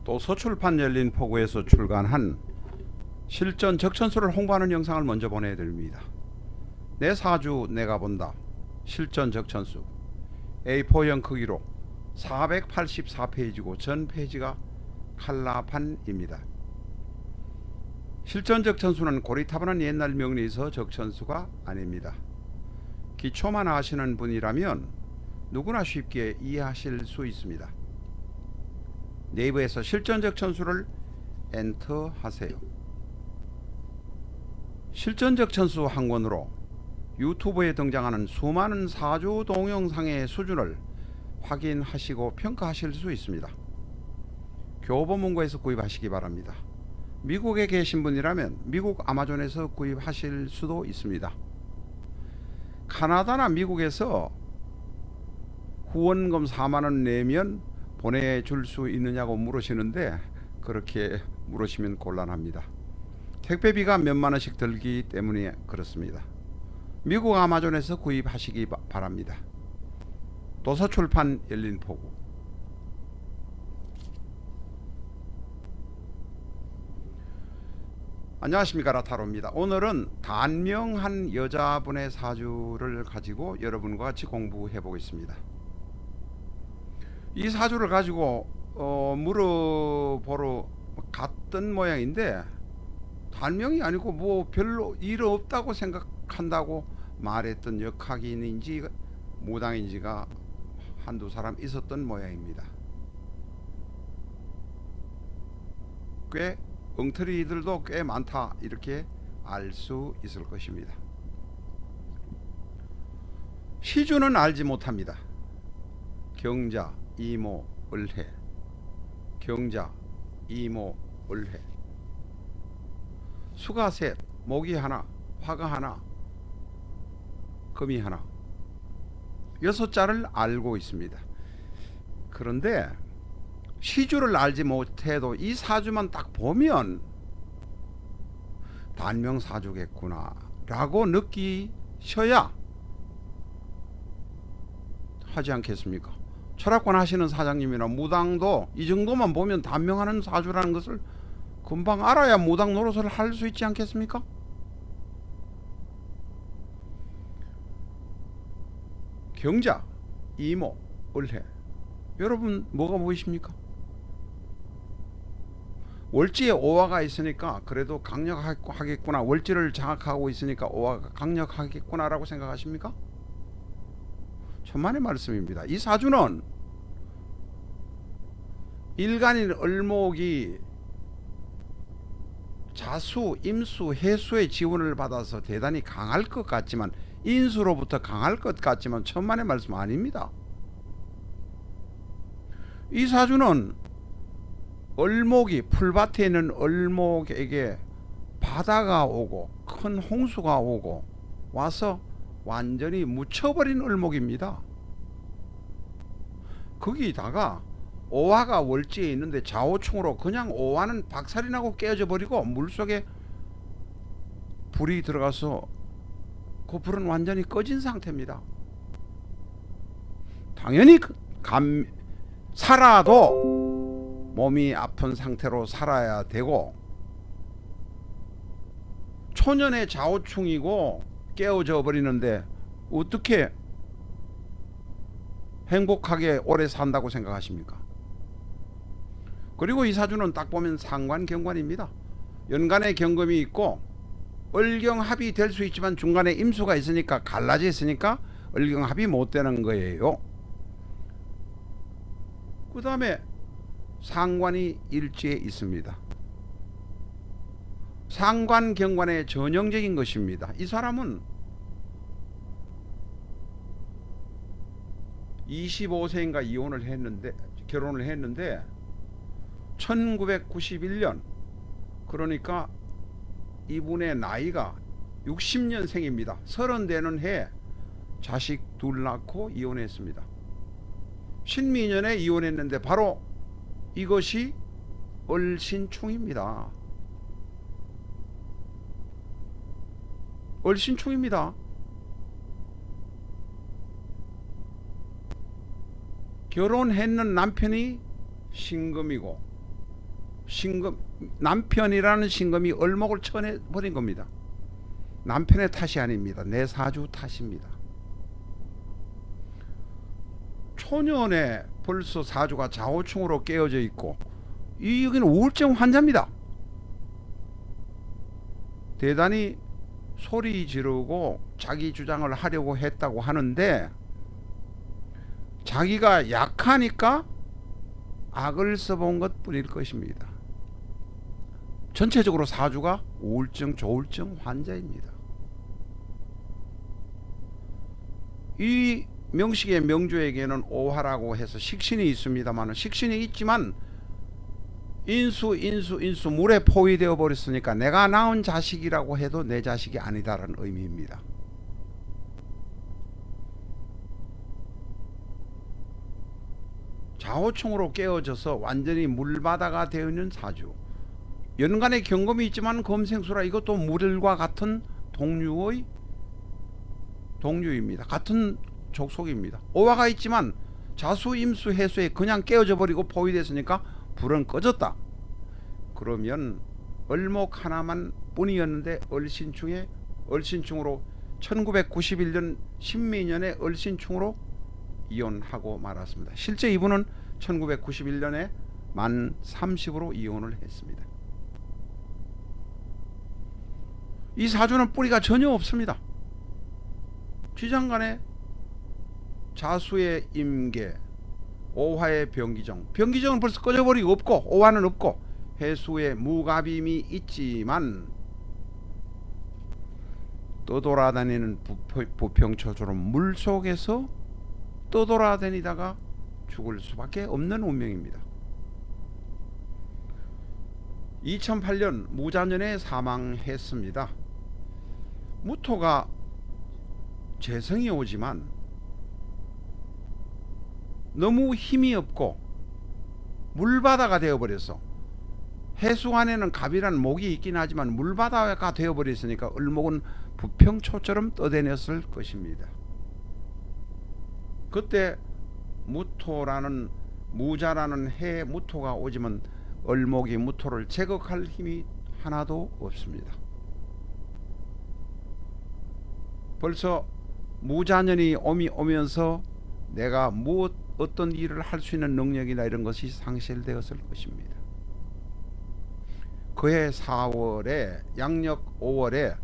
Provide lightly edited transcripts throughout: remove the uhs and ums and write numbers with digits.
또 서출판 열린 포구에서 출간한 실전 적천수를 홍보하는 영상을 먼저 보내드립니다. 내 사주 내가 본다 실전 적천수 A4형 크기로 484페이지고 전 페이지가 칼라판입니다. 실전 적천수는 고리타분한 옛날 명리에서 적천수가 아닙니다. 기초만 아시는 분이라면 누구나 쉽게 이해하실 수 있습니다. 네이버에서 실전 적천수를 엔터하세요. 실전 적천수 한 권으로 유튜브에 등장하는 수많은 사주 동영상의 수준을 확인하시고 평가하실 수 있습니다. 교보문고에서 구입하시기 바랍니다. 미국에 계신 분이라면 미국 아마존에서 구입하실 수도 있습니다. 카나다나 미국에서 후원금 4만원 내면 보내줄 수 있느냐고 물으시는데 그렇게 물으시면 곤란합니다. 택배비가 몇만원씩 들기 때문에 그렇습니다. 미국 아마존에서 구입하시기 바랍니다. 도서출판 열린 포구. 안녕하십니까, 라타로입니다. 오늘은 단명한 여자분의 사주를 가지고 여러분과 같이 공부해 보겠습니다. 이 사주를 가지고 물어보러 갔던 모양인데 단명이 아니고 뭐 별로 일 없다고 생각한다고 말했던 역학인인지 무당인지가 한두 사람 있었던 모양입니다. 꽤 엉터리들도 꽤 많다 이렇게 알 수 있을 것입니다. 시주는 알지 못합니다. 경자, 이모, 을해. 경자, 이모, 을해. 수가 셋, 목이 하나, 화가 하나, 금이 하나. 6자를 알고 있습니다. 그런데 시주를 알지 못해도 이 사주만 딱 보면 단명사주겠구나 라고 느끼셔야 하지 않겠습니까? 철학관 하시는 사장님이나 무당도 이 정도만 보면 단명하는 사주라는 것을 금방 알아야 무당 노릇을 할 수 있지 않겠습니까? 경자, 이모, 을해. 여러분 뭐가 보이십니까? 월지에 오화가 있으니까 그래도 강력하겠구나, 월지를 장악하고 있으니까 오화가 강력하겠구나 라고 생각하십니까? 천만의 말씀입니다. 이 사주는 일간인 을목이 자수, 임수, 해수의 지원을 받아서 대단히 강할 것 같지만, 인수로부터 강할 것 같지만 천만의 말씀 아닙니다. 이 사주는 을목이, 풀밭에 있는 을목에게 바다가 오고 큰 홍수가 오고 와서 완전히 묻혀버린 을목입니다. 거기다가 오화가 월지에 있는데 좌우충으로 그냥 오화는 박살이 나고 깨져 버리고 물속에 불이 들어가서 그 불은 완전히 꺼진 상태입니다. 당연히 살아도 몸이 아픈 상태로 살아야 되고, 초년의 좌우충이고 깨어져 버리는데 어떻게 행복하게 오래 산다고 생각하십니까? 그리고 이 사주는 딱 보면 상관경관입니다. 연간에 경금이 있고 을경합이 될 수 있지만 중간에 임수가 있으니까 갈라져 있으니까 을경합이 못 되는 거예요. 그 다음에 상관이 일지에 있습니다. 상관경관의 전형적인 것입니다. 이 사람은 25세인가 결혼을 했는데 1991년, 그러니까 이분의 나이가 60년생입니다. 30되는 해 자식 둘 낳고 이혼했습니다. 신미년에 이혼했는데 바로 이것이 을신충입니다. 을신충입니다. 결혼했는 남편이 신금이고 신금 남편이라는 신금이 을목을 쳐내 버린 겁니다. 남편의 탓이 아닙니다. 내 사주 탓입니다. 초년에 벌써 사주가 좌우충으로 깨어져 있고 여기는 우울증 환자입니다. 대단히 소리 지르고 자기 주장을 하려고 했다고 하는데 자기가 약하니까 악을 써본 것 뿐일 것입니다. 전체적으로 사주가 우울증, 조울증 환자입니다. 이 명식의 명주에게는 오화라고 해서 식신이 있습니다만 식신이 있지만 인수 물에 포위되어 버렸으니까 내가 낳은 자식이라고 해도 내 자식이 아니다라는 의미입니다. 좌우충으로 깨어져서 완전히 물바다가 되어 있는 사주. 연간의 경금이 있지만 금생수라 이것도 물과 같은 동류입니다. 같은 족속입니다. 오화가 있지만 자수, 임수, 해수에 그냥 깨어져 버리고 포위됐으니까 불은 꺼졌다. 그러면 을목 하나만 뿐이었는데 을신충으로 1991년 신미년에 을신충으로 이혼하고 말았습니다. 실제 이분은 1991년에 만 30으로 이혼을 했습니다. 이 사주는 뿌리가 전혀 없습니다. 쥐장간에 자수의 임계, 오화의 병기정. 병기정은 벌써 꺼져버리고 없고 오화는 없고 해수의 무갑임이 있지만 떠돌아다니는 부평초처럼 물속에서 떠돌아다니다가 죽을 수밖에 없는 운명입니다. 2008년 무자년에 사망했습니다. 무토가 재성이 오지만 너무 힘이 없고 물바다가 되어버려서 해수 안에는 갑이라는 목이 있긴 하지만 물바다가 되어버렸으니까 을목은 부평초처럼 떠다녔을 것입니다. 그때 무자라는 해에 무토가 오지만 을목이 무토를 제거할 힘이 하나도 없습니다. 벌써 무자년이 오면서 내가 어떤 일을 할 수 있는 능력이나 이런 것이 상실되었을 것입니다. 그해 4월에 양력 5월에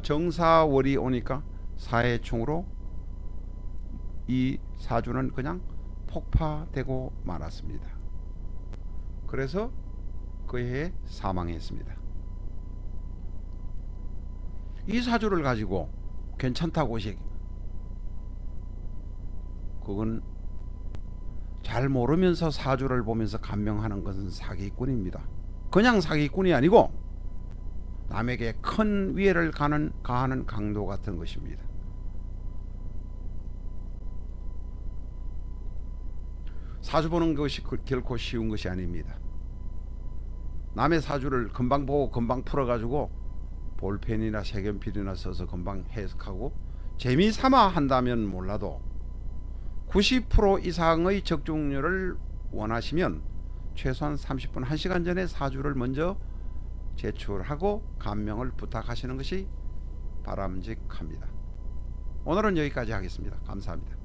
정사월이 오니까 사해충으로 이 사주는 그냥 폭파되고 말았습니다. 그래서 그 해에 사망했습니다. 이 사주를 가지고 괜찮다고 그건 잘 모르면서 사주를 보면서 감명하는 것은 사기꾼입니다. 그냥 사기꾼이 아니고 남에게 큰 위해를 가하는 강도 같은 것입니다. 사주 보는 것이 결코 쉬운 것이 아닙니다. 남의 사주를 금방 보고 금방 풀어가지고 볼펜이나 색연필이나 써서 금방 해석하고 재미삼아 한다면 몰라도 90% 이상의 적중률을 원하시면 최소한 30분 1시간 전에 사주를 먼저 제출하고 감명을 부탁하시는 것이 바람직합니다. 오늘은 여기까지 하겠습니다. 감사합니다.